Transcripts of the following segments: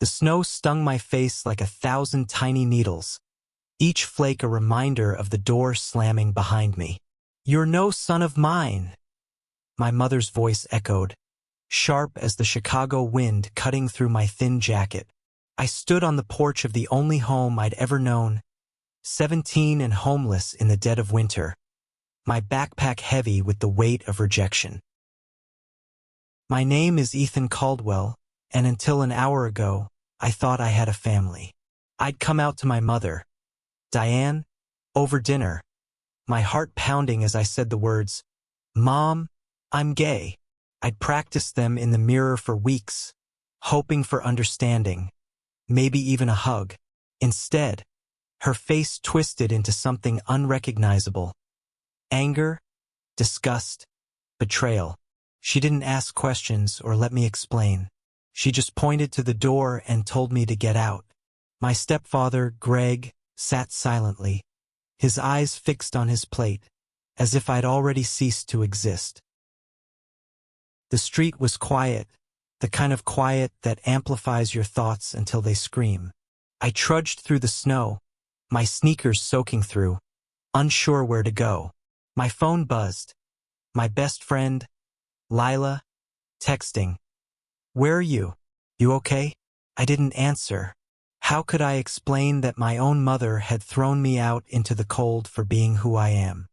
The snow stung my face like 1,000 tiny needles, each flake a reminder of the door slamming behind me. "You're no son of mine," my mother's voice echoed, sharp as the Chicago wind cutting through my thin jacket. I stood on the porch of the only home I'd ever known, 17 and homeless in the dead of winter, my backpack heavy with the weight of rejection. "My name is Ethan Caldwell, and until an hour ago, I thought I had a family." I'd come out to my mother, Diane, over dinner, my heart pounding as I said the words, "Mom, I'm gay." I'd practiced them in the mirror for weeks, hoping for understanding, maybe even a hug. Instead, her face twisted into something unrecognizable. Anger, disgust, betrayal. She didn't ask questions or let me explain. She just pointed to the door and told me to get out. My stepfather, Greg, sat silently, his eyes fixed on his plate, as if I'd already ceased to exist. The street was quiet, the kind of quiet that amplifies your thoughts until they scream. I trudged through the snow, my sneakers soaking through, unsure where to go. My phone buzzed. My best friend, Lila, texting. "Where are you? You okay?" I didn't answer. How could I explain that my own mother had thrown me out into the cold for being who I am?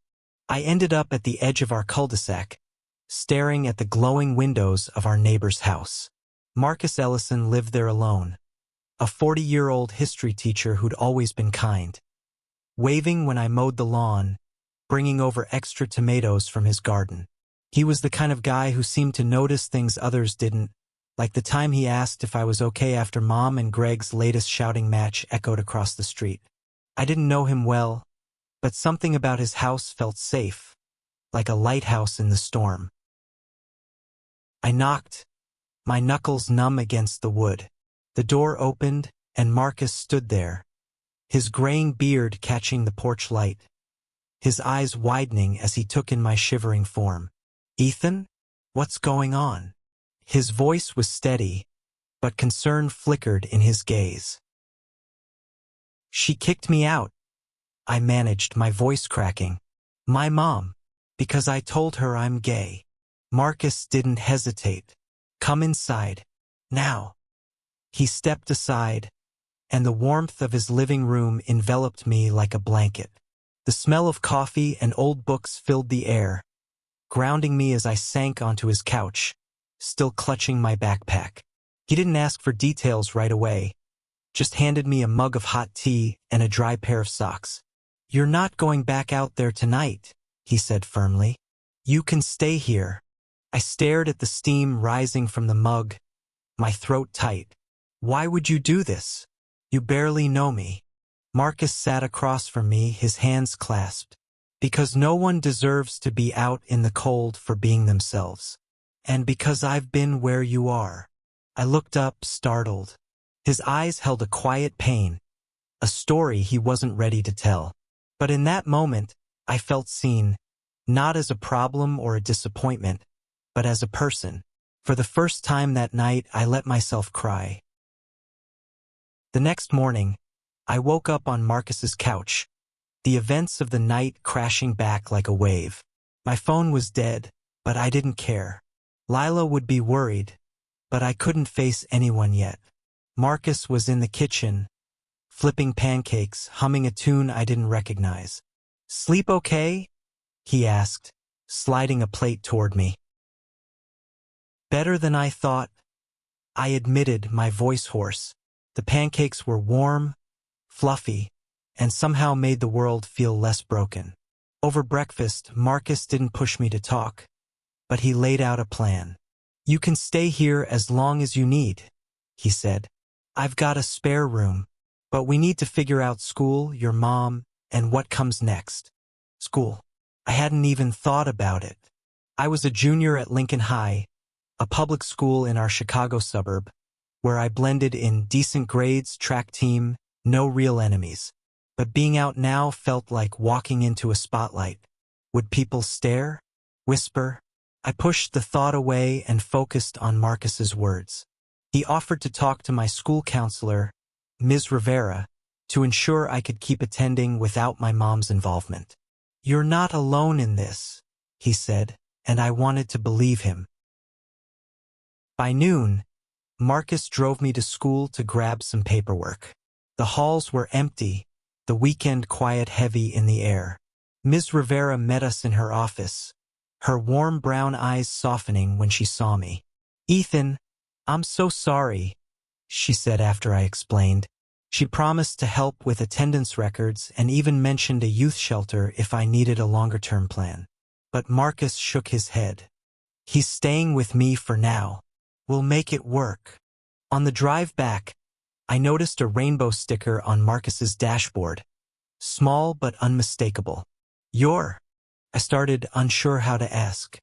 I ended up at the edge of our cul-de-sac, staring at the glowing windows of our neighbor's house. Marcus Ellison lived there alone, a 40-year-old history teacher who'd always been kind. Waving when I mowed the lawn, bringing over extra tomatoes from his garden. He was the kind of guy who seemed to notice things others didn't, like the time he asked if I was okay after Mom and Greg's latest shouting match echoed across the street. I didn't know him well, but something about his house felt safe, like a lighthouse in the storm. I knocked, my knuckles numb against the wood. The door opened, and Marcus stood there, his graying beard catching the porch light, his eyes widening as he took in my shivering form. "Ethan, what's going on?" His voice was steady, but concern flickered in his gaze. "She kicked me out," I managed, my voice cracking. "My mom, because I told her I'm gay." Marcus didn't hesitate. "Come inside. Now." He stepped aside, and the warmth of his living room enveloped me like a blanket. The smell of coffee and old books filled the air, grounding me as I sank onto his couch, still clutching my backpack. He didn't ask for details right away, just handed me a mug of hot tea and a dry pair of socks. "You're not going back out there tonight," he said firmly. "You can stay here." I stared at the steam rising from the mug, my throat tight. "Why would you do this? You barely know me." Marcus sat across from me, his hands clasped. "Because no one deserves to be out in the cold for being themselves. And because I've been where you are." I looked up, startled. His eyes held a quiet pain, a story he wasn't ready to tell. But in that moment, I felt seen, not as a problem or a disappointment, but as a person. For the first time that night, I let myself cry. The next morning, I woke up on Marcus's couch, the events of the night crashing back like a wave. My phone was dead, but I didn't care. Lila would be worried, but I couldn't face anyone yet. Marcus was in the kitchen, flipping pancakes, humming a tune I didn't recognize. "Sleep okay?" he asked, sliding a plate toward me. "Better than I thought," I admitted, my voice hoarse. The pancakes were warm, fluffy, and somehow made the world feel less broken. Over breakfast, Marcus didn't push me to talk, but he laid out a plan. "You can stay here as long as you need," he said. "I've got a spare room, but we need to figure out school, your mom, and what comes next." School. I hadn't even thought about it. I was a junior at Lincoln High, a public school in our Chicago suburb, where I blended in, decent grades, track team, no real enemies. But being out now felt like walking into a spotlight. Would people stare? Whisper? I pushed the thought away and focused on Marcus's words. He offered to talk to my school counselor, Ms. Rivera, to ensure I could keep attending without my mom's involvement. "You're not alone in this," he said, and I wanted to believe him. By noon, Marcus drove me to school to grab some paperwork. The halls were empty, the weekend quiet heavy in the air. Ms. Rivera met us in her office, her warm brown eyes softening when she saw me. "Ethan, I'm so sorry," she said after I explained. She promised to help with attendance records and even mentioned a youth shelter if I needed a longer-term plan. But Marcus shook his head. "He's staying with me for now. We'll make it work." On the drive back, I noticed a rainbow sticker on Marcus's dashboard, small but unmistakable. "You're," I started, unsure how to ask.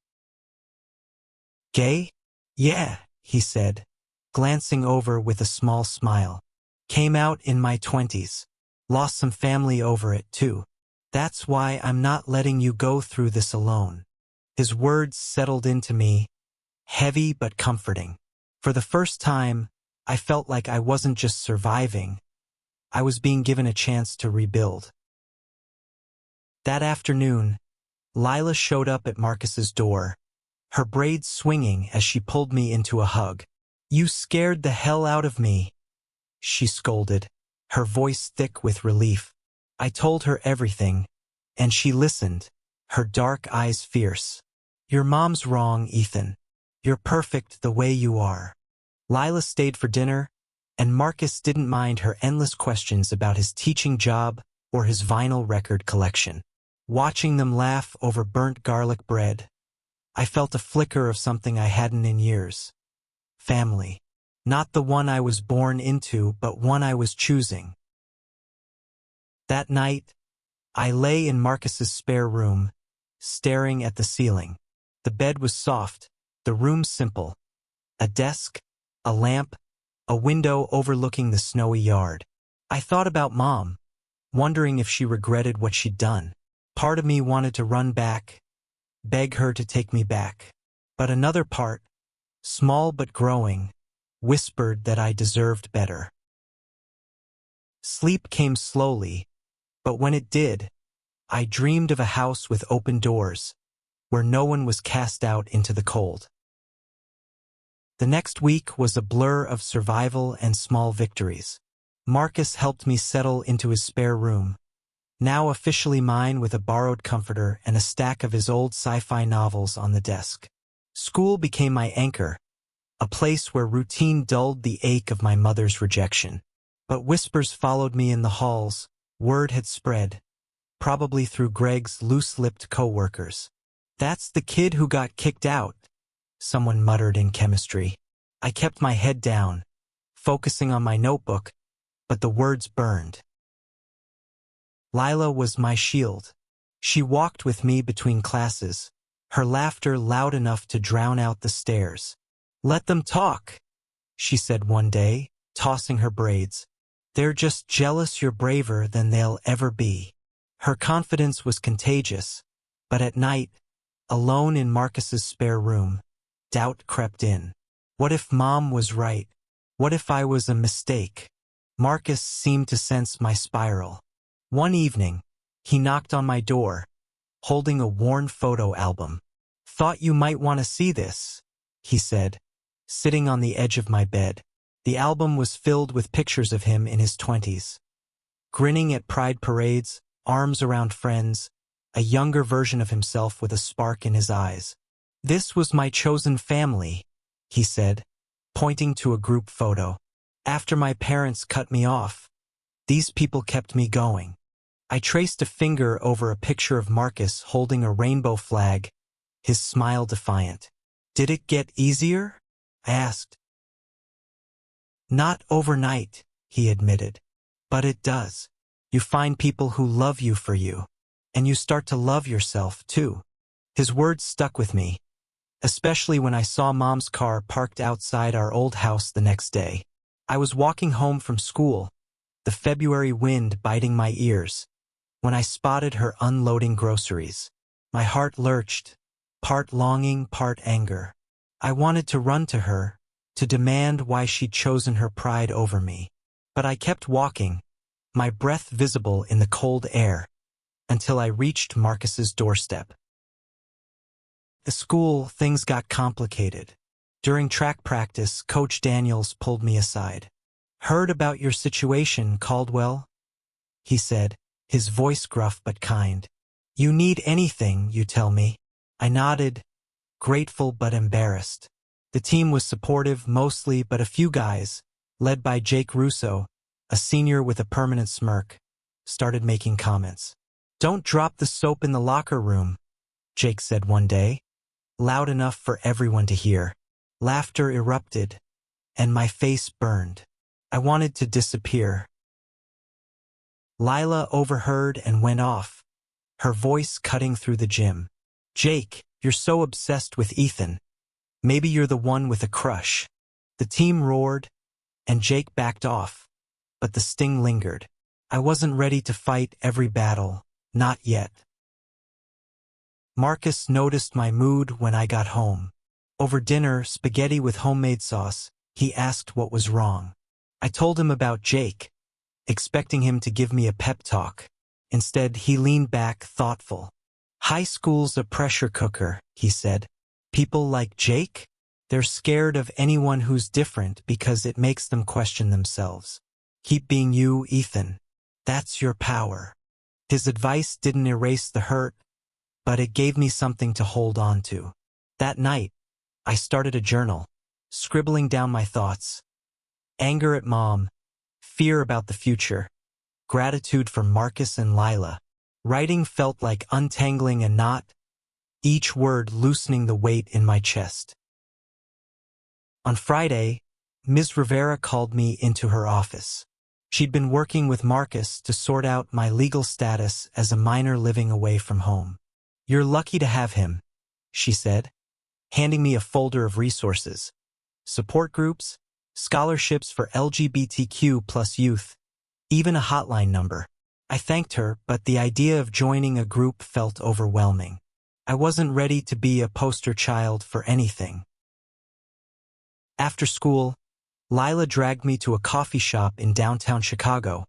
"Gay?" "Yeah," he said, glancing over with a small smile. "Came out in my 20s. Lost some family over it, too. That's why I'm not letting you go through this alone." His words settled into me, heavy but comforting. For the first time, I felt like I wasn't just surviving. I was being given a chance to rebuild. That afternoon, Lila showed up at Marcus's door, her braids swinging as she pulled me into a hug. "You scared the hell out of me," she scolded, her voice thick with relief. I told her everything, and she listened, her dark eyes fierce. "Your mom's wrong, Ethan. You're perfect the way you are." Lila stayed for dinner, and Marcus didn't mind her endless questions about his teaching job or his vinyl record collection. Watching them laugh over burnt garlic bread, I felt a flicker of something I hadn't in years. Family. Not the one I was born into, but one I was choosing. That night, I lay in Marcus's spare room, staring at the ceiling. The bed was soft, the room simple. A desk, a lamp, a window overlooking the snowy yard. I thought about Mom, wondering if she regretted what she'd done. Part of me wanted to run back, beg her to take me back. But another part, small but growing, whispered that I deserved better. Sleep came slowly, but when it did, I dreamed of a house with open doors, where no one was cast out into the cold. The next week was a blur of survival and small victories. Marcus helped me settle into his spare room, now officially mine, with a borrowed comforter and a stack of his old sci-fi novels on the desk. School became my anchor, a place where routine dulled the ache of my mother's rejection. But whispers followed me in the halls. Word had spread, probably through Greg's loose-lipped co-workers. "That's the kid who got kicked out," someone muttered in chemistry. I kept my head down, focusing on my notebook, but the words burned. Lila was my shield. She walked with me between classes, her laughter loud enough to drown out the stares. "Let them talk," she said one day, tossing her braids. "They're just jealous you're braver than they'll ever be." Her confidence was contagious, but at night, alone in Marcus's spare room, doubt crept in. What if Mom was right? What if I was a mistake? Marcus seemed to sense my spiral. One evening, he knocked on my door, holding a worn photo album. "Thought you might want to see this," he said, sitting on the edge of my bed. The album was filled with pictures of him in his 20s. Grinning at pride parades, arms around friends, a younger version of himself with a spark in his eyes. "This was my chosen family," he said, pointing to a group photo. "After my parents cut me off, these people kept me going." I traced a finger over a picture of Marcus holding a rainbow flag, his smile defiant. "Did it get easier?" I asked. "Not overnight," he admitted. "But it does. You find people who love you for you, and you start to love yourself, too." His words stuck with me, especially when I saw Mom's car parked outside our old house the next day. I was walking home from school, the February wind biting my ears, when I spotted her unloading groceries. My heart lurched, part longing, part anger. I wanted to run to her, to demand why she'd chosen her pride over me. But I kept walking, my breath visible in the cold air, until I reached Marcus's doorstep. At school, things got complicated. During track practice, Coach Daniels pulled me aside. "Heard about your situation, Caldwell?" he said, his voice gruff but kind. "You need anything, you tell me." I nodded, grateful but embarrassed. The team was supportive mostly, but a few guys, led by Jake Russo, a senior with a permanent smirk, started making comments. "Don't drop the soap in the locker room," Jake said one day, loud enough for everyone to hear. Laughter erupted, and my face burned. I wanted to disappear. Lila overheard and went off, her voice cutting through the gym. "Jake, you're so obsessed with Ethan. Maybe you're the one with a crush." The team roared, and Jake backed off, but the sting lingered. I wasn't ready to fight every battle, not yet. Marcus noticed my mood when I got home. Over dinner, spaghetti with homemade sauce, he asked what was wrong. I told him about Jake, expecting him to give me a pep talk. Instead, he leaned back, thoughtful. "High school's a pressure cooker," he said. "People like Jake? They're scared of anyone who's different because it makes them question themselves. Keep being you, Ethan. That's your power." His advice didn't erase the hurt, but it gave me something to hold on to. That night, I started a journal, scribbling down my thoughts. Anger at Mom, fear about the future, gratitude for Marcus and Lila. Writing felt like untangling a knot, each word loosening the weight in my chest. On Friday, Ms. Rivera called me into her office. She'd been working with Marcus to sort out my legal status as a minor living away from home. "You're lucky to have him," she said, handing me a folder of resources. Support groups, scholarships for LGBTQ plus youth, even a hotline number. I thanked her, but the idea of joining a group felt overwhelming. I wasn't ready to be a poster child for anything. After school, Lila dragged me to a coffee shop in downtown Chicago,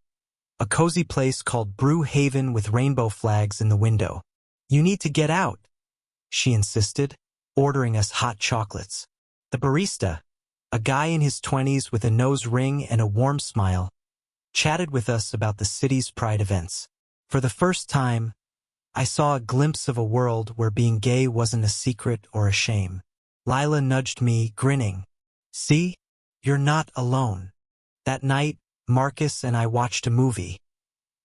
a cozy place called Brew Haven with rainbow flags in the window. "You need to get out," she insisted, ordering us hot chocolates. The barista, a guy in his 20s with a nose ring and a warm smile, chatted with us about the city's pride events. For the first time, I saw a glimpse of a world where being gay wasn't a secret or a shame. Lila nudged me, grinning. "See? You're not alone." That night, Marcus and I watched a movie,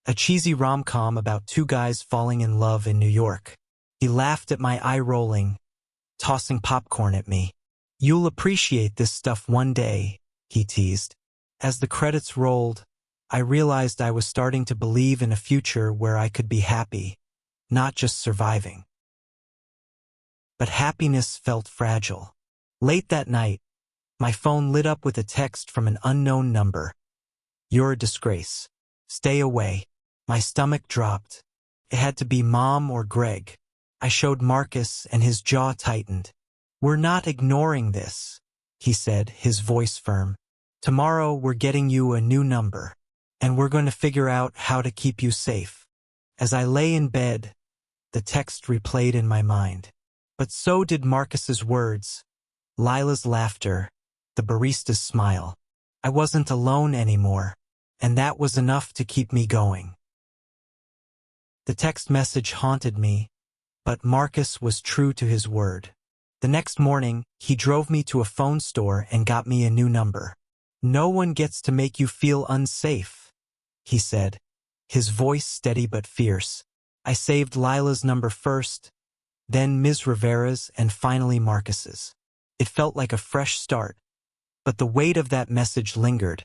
a cheesy rom-com about two guys falling in love in New York. He laughed at my eye rolling, tossing popcorn at me. "You'll appreciate this stuff one day," he teased. As the credits rolled, I realized I was starting to believe in a future where I could be happy, not just surviving. But happiness felt fragile. Late that night, my phone lit up with a text from an unknown number. "You're a disgrace. Stay away." My stomach dropped. It had to be Mom or Greg. I showed Marcus and his jaw tightened. "We're not ignoring this," he said, his voice firm. "Tomorrow we're getting you a new number, and we're going to figure out how to keep you safe." As I lay in bed, the text replayed in my mind. But so did Marcus's words, Lila's laughter, the barista's smile. I wasn't alone anymore, and that was enough to keep me going. The text message haunted me, but Marcus was true to his word. The next morning, he drove me to a phone store and got me a new number. "No one gets to make you feel unsafe," he said, his voice steady but fierce. I saved Lila's number first, then Ms. Rivera's, and finally Marcus's. It felt like a fresh start, but the weight of that message lingered,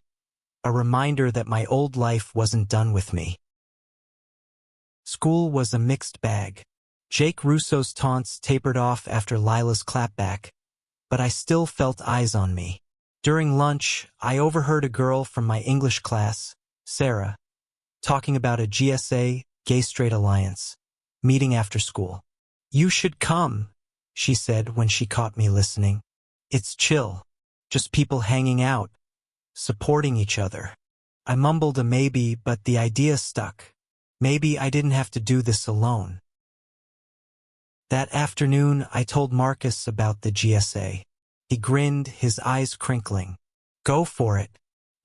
a reminder that my old life wasn't done with me. School was a mixed bag. Jake Russo's taunts tapered off after Lila's clapback, but I still felt eyes on me. During lunch, I overheard a girl from my English class, Sarah, talking about a GSA, Gay Straight Alliance, meeting after school. "You should come," she said when she caught me listening. "It's chill." Just people hanging out, supporting each other. I mumbled a maybe, but the idea stuck. Maybe I didn't have to do this alone. That afternoon, I told Marcus about the GSA. He grinned, his eyes crinkling. Go for it.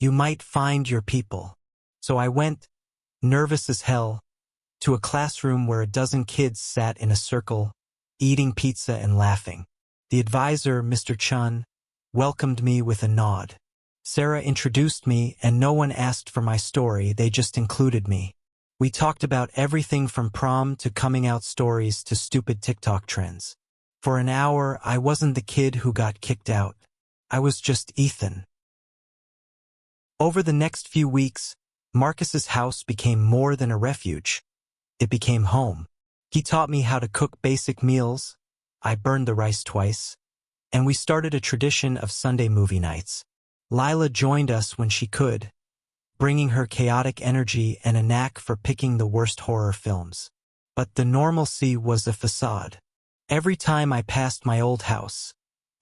You might find your people. So I went, nervous as hell, to a classroom where a dozen kids sat in a circle, eating pizza and laughing. The advisor, Mr. Chun, welcomed me with a nod. Sarah introduced me, and no one asked for my story, they just included me. We talked about everything from prom to coming out stories to stupid TikTok trends. For an hour, I wasn't the kid who got kicked out. I was just Ethan. Over the next few weeks, Marcus's house became more than a refuge. It became home. He taught me how to cook basic meals. I burned the rice twice. And we started a tradition of Sunday movie nights. Lila joined us when she could, bringing her chaotic energy and a knack for picking the worst horror films. But the normalcy was a facade. Every time I passed my old house,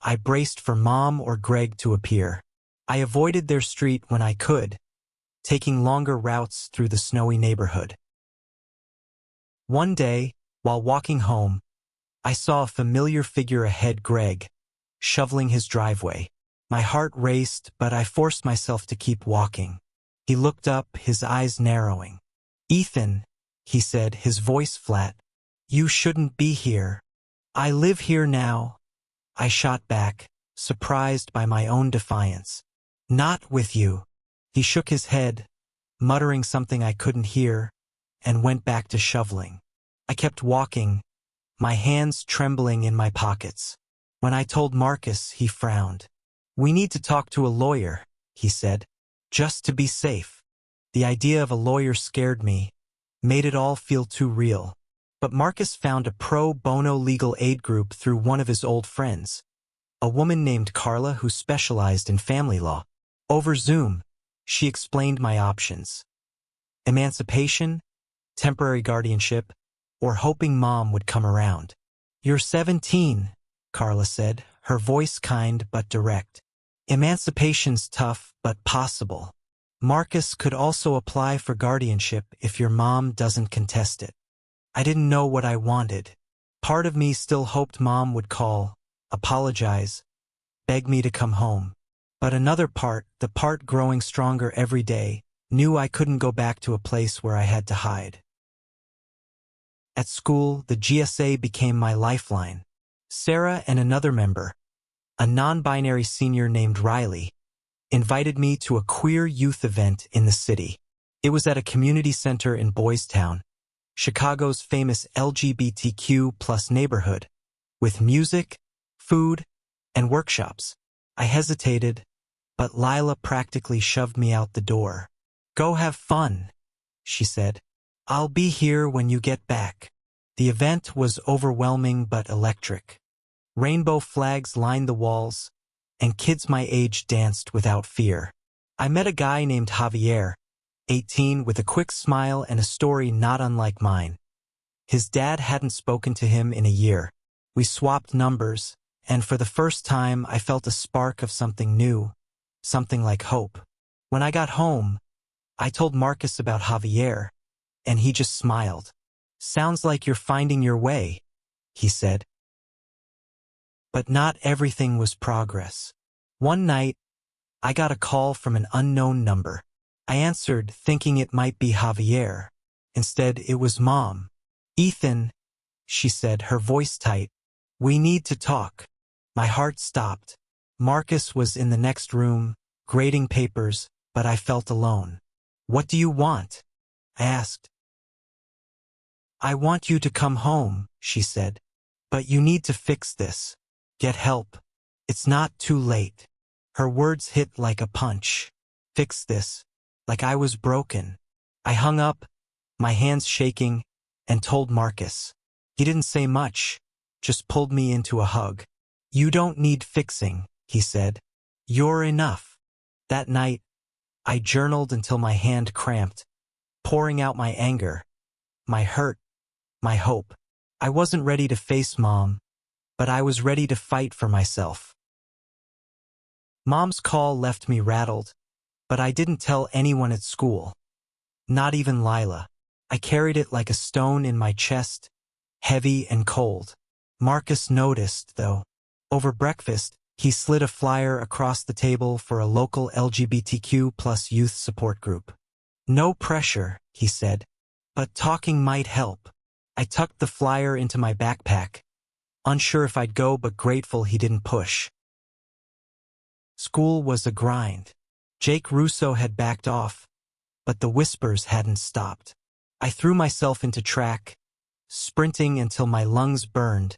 I braced for Mom or Greg to appear. I avoided their street when I could, taking longer routes through the snowy neighborhood. One day, while walking home, I saw a familiar figure ahead, Greg, shoveling his driveway. My heart raced, but I forced myself to keep walking. He looked up, his eyes narrowing. Ethan, he said, his voice flat. You shouldn't be here. I live here now. I shot back, surprised by my own defiance. Not with you. He shook his head, muttering something I couldn't hear, and went back to shoveling. I kept walking, my hands trembling in my pockets. When I told Marcus, he frowned. We need to talk to a lawyer, he said, just to be safe. The idea of a lawyer scared me, made it all feel too real. But Marcus found a pro bono legal aid group through one of his old friends, a woman named Carla who specialized in family law. Over Zoom, she explained my options. Emancipation, temporary guardianship, or hoping Mom would come around. You're 17, Carla said, her voice kind but direct. Emancipation's tough but possible. Marcus could also apply for guardianship if your mom doesn't contest it. I didn't know what I wanted. Part of me still hoped Mom would call, apologize, beg me to come home. But another part, the part growing stronger every day, knew I couldn't go back to a place where I had to hide. At school, the GSA became my lifeline. Sarah and another member, a non-binary senior named Riley, invited me to a queer youth event in the city. It was at a community center in Boys Town, Chicago's famous LGBTQ plus neighborhood, with music, food, and workshops. I hesitated, but Lila practically shoved me out the door. Go have fun, she said. I'll be here when you get back. The event was overwhelming but electric. Rainbow flags lined the walls, and kids my age danced without fear. I met a guy named Javier, 18, with a quick smile and a story not unlike mine. His dad hadn't spoken to him in a year. We swapped numbers, and for the first time I felt a spark of something new, something like hope. When I got home, I told Marcus about Javier, and he just smiled. Sounds like you're finding your way, he said. But not everything was progress. One night, I got a call from an unknown number. I answered, thinking it might be Javier. Instead, it was Mom. Ethan, she said, her voice tight. We need to talk. My heart stopped. Marcus was in the next room, grading papers, but I felt alone. What do you want? I asked. I want you to come home, she said. But you need to fix this. Get help. It's not too late. Her words hit like a punch. Fix this. Like I was broken. I hung up, my hands shaking, and told Marcus. He didn't say much, just pulled me into a hug. You don't need fixing, he said. You're enough. That night, I journaled until my hand cramped, pouring out my anger, my hurt, my hope. I wasn't ready to face Mom, but I was ready to fight for myself. Mom's call left me rattled, but I didn't tell anyone at school. Not even Lila. I carried it like a stone in my chest, heavy and cold. Marcus noticed, though. Over breakfast, he slid a flyer across the table for a local LGBTQ plus youth support group. No pressure, he said, but talking might help. I tucked the flyer into my backpack, unsure if I'd go but grateful he didn't push. School was a grind. Jake Russo had backed off, but the whispers hadn't stopped. I threw myself into track, sprinting until my lungs burned,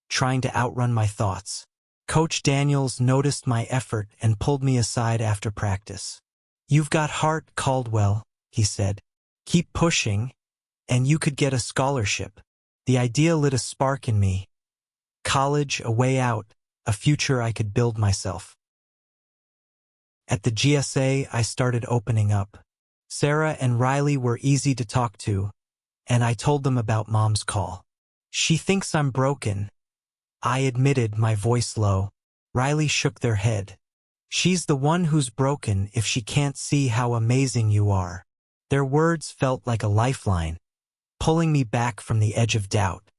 trying to outrun my thoughts. Coach Daniels noticed my effort and pulled me aside after practice. "You've got heart, Caldwell," he said. "Keep pushing, and you could get a scholarship." The idea lit a spark in me. College, a way out, a future I could build myself. At the GSA, I started opening up. Sarah and Riley were easy to talk to, and I told them about Mom's call. "She thinks I'm broken," I admitted, my voice low. Riley shook their head. "She's the one who's broken if she can't see how amazing you are." Their words felt like a lifeline, pulling me back from the edge of doubt.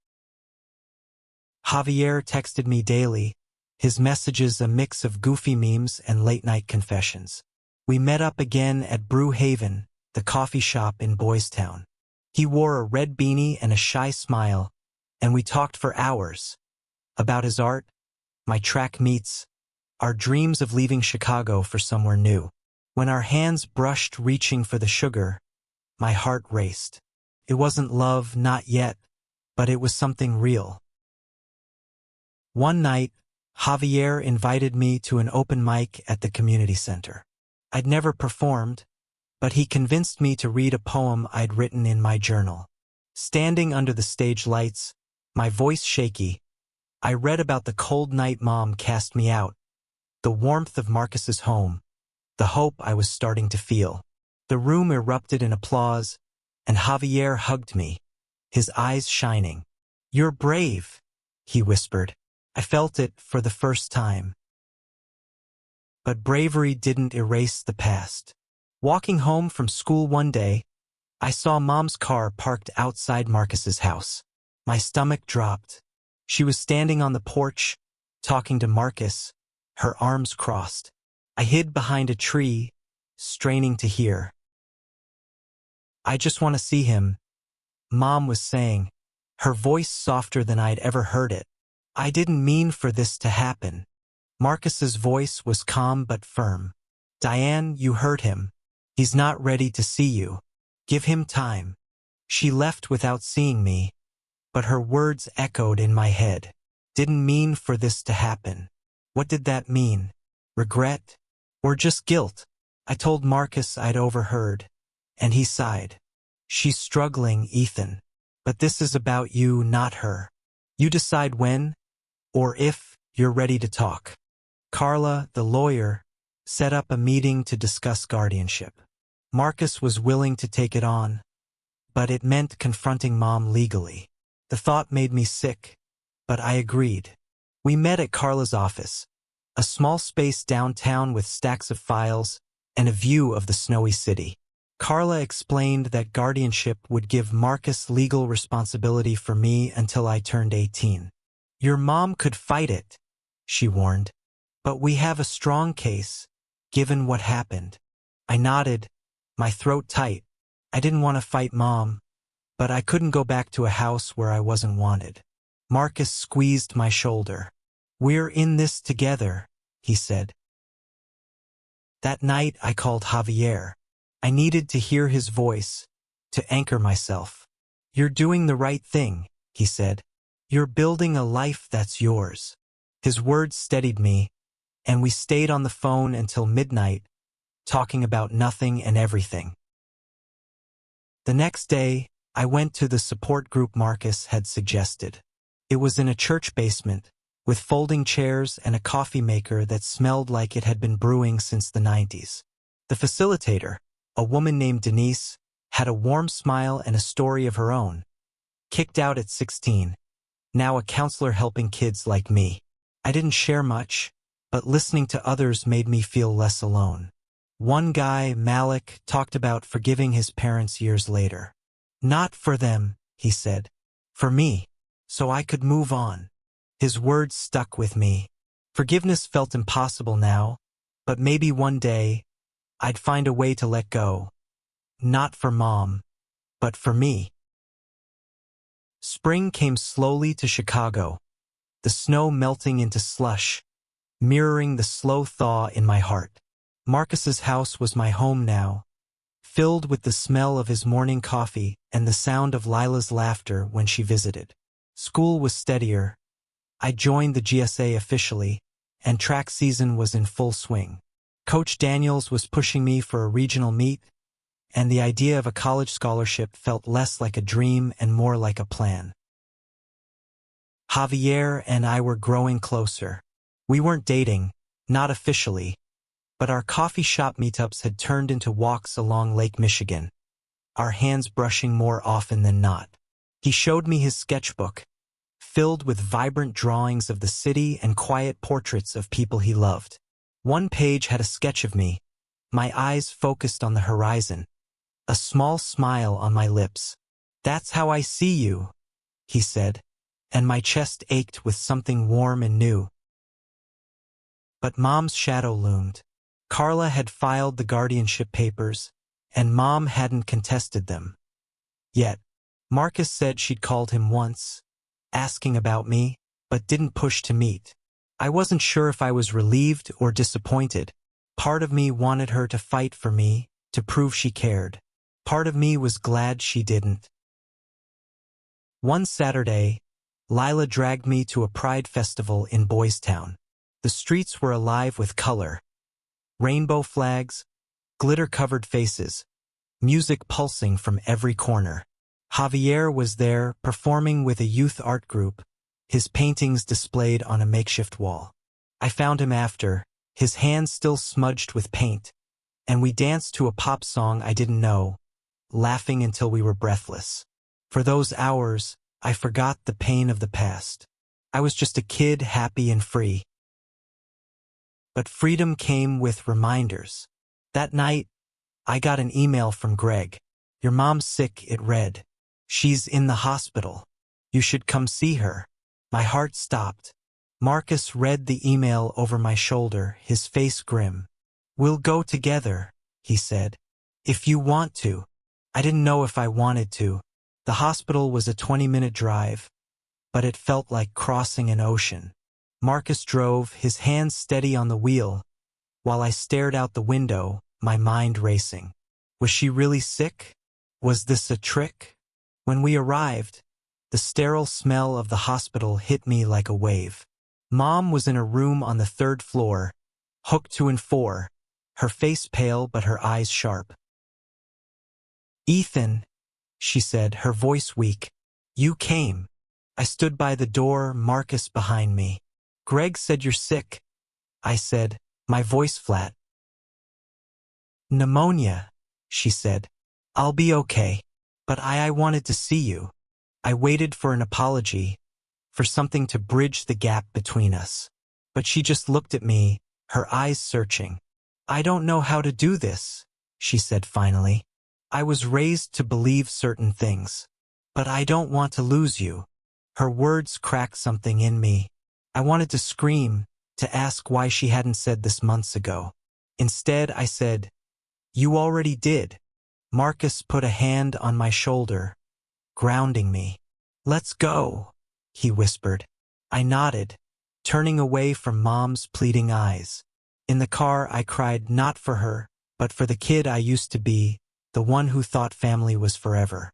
Javier texted me daily, his messages a mix of goofy memes and late-night confessions. We met up again at Brew Haven, the coffee shop in Boys Town. He wore a red beanie and a shy smile, and we talked for hours. About his art, my track meets, our dreams of leaving Chicago for somewhere new. When our hands brushed reaching for the sugar, my heart raced. It wasn't love, not yet, but it was something real. One night, Javier invited me to an open mic at the community center. I'd never performed, but he convinced me to read a poem I'd written in my journal. Standing under the stage lights, my voice shaky, I read about the cold night Mom cast me out, the warmth of Marcus's home, the hope I was starting to feel. The room erupted in applause, and Javier hugged me, his eyes shining. "You're brave," he whispered. I felt it for the first time. But bravery didn't erase the past. Walking home from school one day, I saw Mom's car parked outside Marcus's house. My stomach dropped. She was standing on the porch, talking to Marcus, her arms crossed. I hid behind a tree, straining to hear. "I just want to see him," Mom was saying, her voice softer than I'd ever heard it. "I didn't mean for this to happen." Marcus's voice was calm but firm. "Diane, you hurt him. He's not ready to see you. Give him time." She left without seeing me, but her words echoed in my head. Didn't mean for this to happen. What did that mean? Regret? Or just guilt? I told Marcus I'd overheard, and he sighed. "She's struggling, Ethan. But this is about you, not her. You decide when, or if, you're ready to talk." Carla, the lawyer, set up a meeting to discuss guardianship. Marcus was willing to take it on, but it meant confronting Mom legally. The thought made me sick, but I agreed. We met at Carla's office, a small space downtown with stacks of files and a view of the snowy city. Carla explained that guardianship would give Marcus legal responsibility for me until I turned 18. "Your mom could fight it," she warned, "but we have a strong case, given what happened." I nodded, my throat tight. I didn't want to fight Mom, but I couldn't go back to a house where I wasn't wanted. Marcus squeezed my shoulder. "We're in this together," he said. That night I called Javier. I needed to hear his voice, to anchor myself. "You're doing the right thing," he said. "You're building a life that's yours." His words steadied me, and we stayed on the phone until midnight, talking about nothing and everything. The next day, I went to the support group Marcus had suggested. It was in a church basement, with folding chairs and a coffee maker that smelled like it had been brewing since the 90s. The facilitator, a woman named Denise, had a warm smile and a story of her own. Kicked out at 16, now a counselor helping kids like me. I didn't share much, but listening to others made me feel less alone. One guy, Malik, talked about forgiving his parents years later. Not for them, he said. For me. So I could move on. His words stuck with me. Forgiveness felt impossible now, but maybe one day, I'd find a way to let go. Not for Mom, but for me. Spring came slowly to Chicago, the snow melting into slush, mirroring the slow thaw in my heart. Marcus's house was my home now, filled with the smell of his morning coffee and the sound of Lila's laughter when she visited. School was steadier. I joined the GSA officially, and track season was in full swing. Coach Daniels was pushing me for a regional meet, and the idea of a college scholarship felt less like a dream and more like a plan. Javier and I were growing closer. We weren't dating, not officially, but our coffee shop meetups had turned into walks along Lake Michigan, our hands brushing more often than not. He showed me his sketchbook, filled with vibrant drawings of the city and quiet portraits of people he loved. One page had a sketch of me, my eyes focused on the horizon, a small smile on my lips. "That's how I see you," he said, and my chest ached with something warm and new. But Mom's shadow loomed. Carla had filed the guardianship papers, and Mom hadn't contested them. Yet, Marcus said she'd called him once, asking about me, but didn't push to meet. I wasn't sure if I was relieved or disappointed. Part of me wanted her to fight for me, to prove she cared. Part of me was glad she didn't. One Saturday, Lila dragged me to a pride festival in Boys Town. The streets were alive with color. Rainbow flags, glitter-covered faces, music pulsing from every corner. Javier was there, performing with a youth art group, his paintings displayed on a makeshift wall. I found him after, his hands still smudged with paint, and we danced to a pop song I didn't know, laughing until we were breathless. For those hours, I forgot the pain of the past. I was just a kid, happy and free. But freedom came with reminders. That night, I got an email from Greg. "Your mom's sick," it read. "She's in the hospital. You should come see her." My heart stopped. Marcus read the email over my shoulder, his face grim. "We'll go together," he said. "If you want to." I didn't know if I wanted to. The hospital was a 20-minute drive, but it felt like crossing an ocean. Marcus drove, his hands steady on the wheel, while I stared out the window, my mind racing. Was she really sick? Was this a trick? When we arrived, the sterile smell of the hospital hit me like a wave. Mom was in a room on the 3rd floor, hooked to and for, her face pale but her eyes sharp. "Ethan," she said, her voice weak. "You came." I stood by the door, Marcus behind me. "Greg said you're sick," I said, my voice flat. "Pneumonia," she said. "I'll be okay. But I wanted to see you." I waited for an apology, for something to bridge the gap between us. But she just looked at me, her eyes searching. "I don't know how to do this," she said finally. "I was raised to believe certain things. But I don't want to lose you." Her words cracked something in me. I wanted to scream, to ask why she hadn't said this months ago. Instead, I said, "You already did." Marcus put a hand on my shoulder, grounding me. "Let's go," he whispered. I nodded, turning away from Mom's pleading eyes. In the car, I cried not for her, but for the kid I used to be, the one who thought family was forever.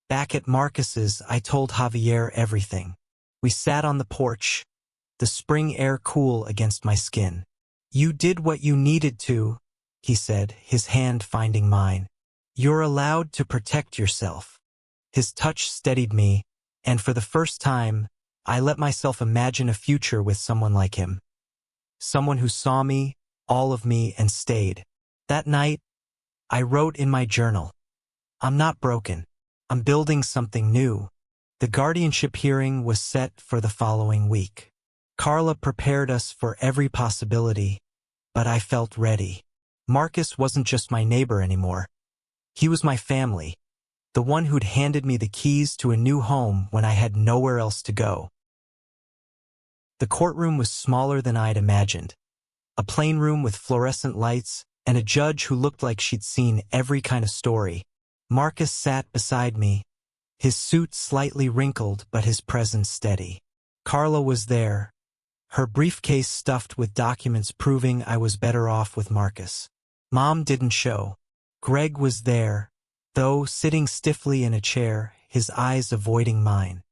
Back at Marcus's, I told Javier everything. We sat on the porch, the spring air cool against my skin. "You did what you needed to," he said, his hand finding mine. "You're allowed to protect yourself." His touch steadied me, and for the first time, I let myself imagine a future with someone like him. Someone who saw me, all of me, and stayed. That night, I wrote in my journal, "I'm not broken. I'm building something new." The guardianship hearing was set for the following week. Carla prepared us for every possibility, but I felt ready. Marcus wasn't just my neighbor anymore. He was my family, the one who'd handed me the keys to a new home when I had nowhere else to go. The courtroom was smaller than I'd imagined. A plain room with fluorescent lights and a judge who looked like she'd seen every kind of story. Marcus sat beside me, his suit slightly wrinkled but his presence steady. Carla was there, her briefcase stuffed with documents proving I was better off with Marcus. Mom didn't show. Greg was there, though sitting stiffly in a chair, his eyes avoiding mine.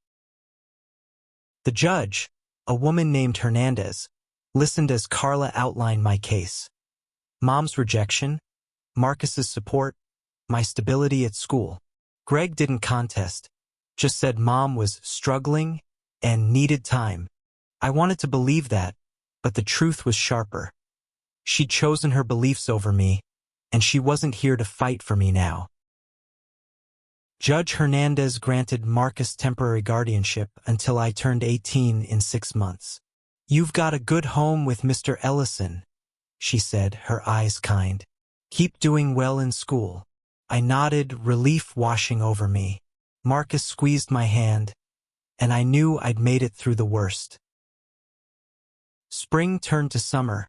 The judge, a woman named Hernandez, listened as Carla outlined my case. Mom's rejection, Marcus's support, my stability at school. Greg didn't contest, just said Mom was struggling and needed time. I wanted to believe that, but the truth was sharper. She'd chosen her beliefs over me, and she wasn't here to fight for me now. Judge Hernandez granted Marcus temporary guardianship until I turned 18 in 6 months. "You've got a good home with Mr. Ellison," she said, her eyes kind. "Keep doing well in school." I nodded, relief washing over me. Marcus squeezed my hand, and I knew I'd made it through the worst. Spring turned to summer,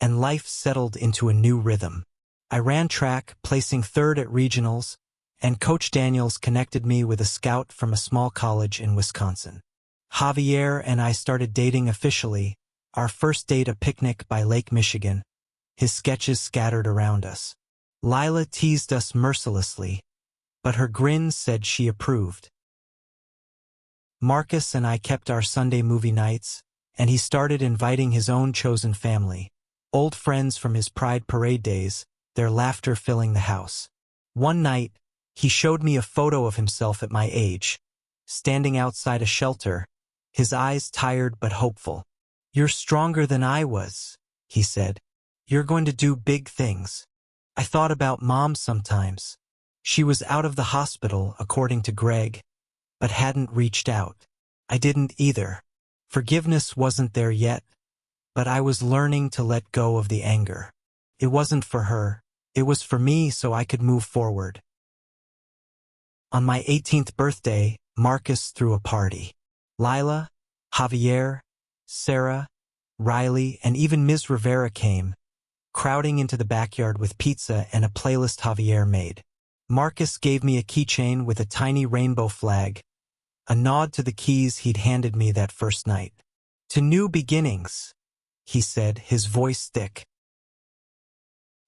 and life settled into a new rhythm. I ran track, placing 3rd at regionals, and Coach Daniels connected me with a scout from a small college in Wisconsin. Javier and I started dating officially, our first date a picnic by Lake Michigan, his sketches scattered around us. Lila teased us mercilessly, but her grin said she approved. Marcus and I kept our Sunday movie nights, and he started inviting his own chosen family, old friends from his Pride Parade days, their laughter filling the house. One night, he showed me a photo of himself at my age, standing outside a shelter, his eyes tired but hopeful. "You're stronger than I was," he said. "You're going to do big things." I thought about Mom sometimes. She was out of the hospital, according to Greg, but hadn't reached out. I didn't either. Forgiveness wasn't there yet, but I was learning to let go of the anger. It wasn't for her, it was for me so I could move forward. On my 18th birthday, Marcus threw a party. Lila, Javier, Sarah, Riley, and even Ms. Rivera came, crowding into the backyard with pizza and a playlist Javier made. Marcus gave me a keychain with a tiny rainbow flag, a nod to the keys he'd handed me that first night. "To new beginnings," he said, his voice thick.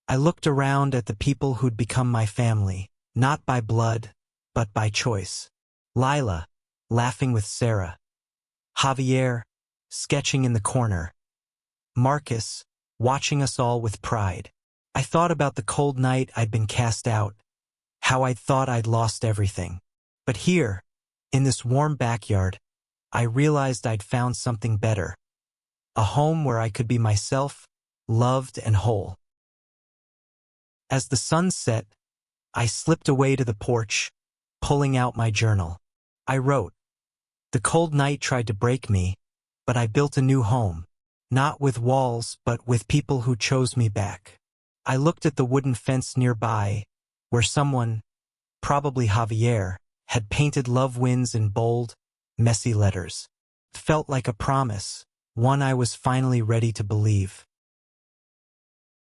I looked around at the people who'd become my family, not by blood, but by choice. Lila, laughing with Sarah. Javier, sketching in the corner. Marcus, watching us all with pride. I thought about the cold night I'd been cast out, how I'd thought I'd lost everything. But here, in this warm backyard, I realized I'd found something better. A home where I could be myself, loved and whole. As the sun set, I slipped away to the porch, pulling out my journal. I wrote, "The cold night tried to break me, but I built a new home. Not with walls, but with people who chose me back." I looked at the wooden fence nearby, where someone, probably Javier, had painted "Love Wins" in bold, messy letters. It felt like a promise, one I was finally ready to believe.